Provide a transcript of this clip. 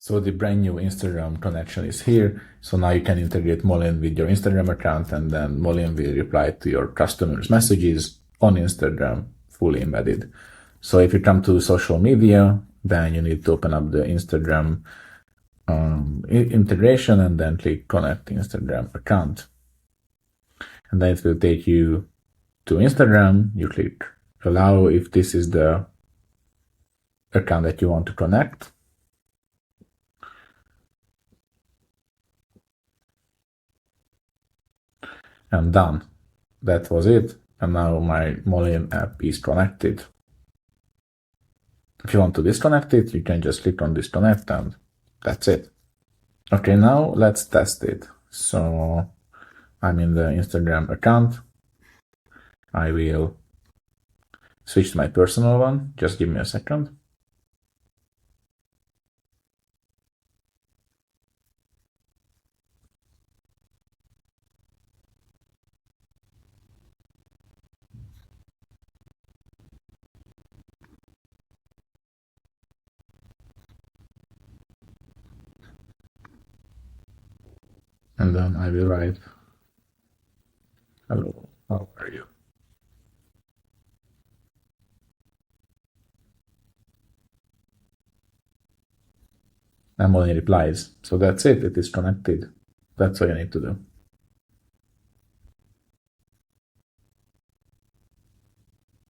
So the brand new Instagram connection is here. So now you can integrate Molin with your Instagram account, and then Molin will reply to your customers' messages on Instagram, fully embedded. So if you come to social media, then you need to open up the Instagram integration and then click connect Instagram account. And then it will take you to Instagram. You click allow if this is the account that you want to connect. And done. That was it. And now my Molin app is connected. If you want to disconnect it, you can just click on disconnect and that's it. Okay, now let's test it. So I'm in the Instagram account. I will switch to my personal one. Just give me a second. And then I will write, hello, how are you? And Molin replies. So that's it, it is connected. That's all you need to do.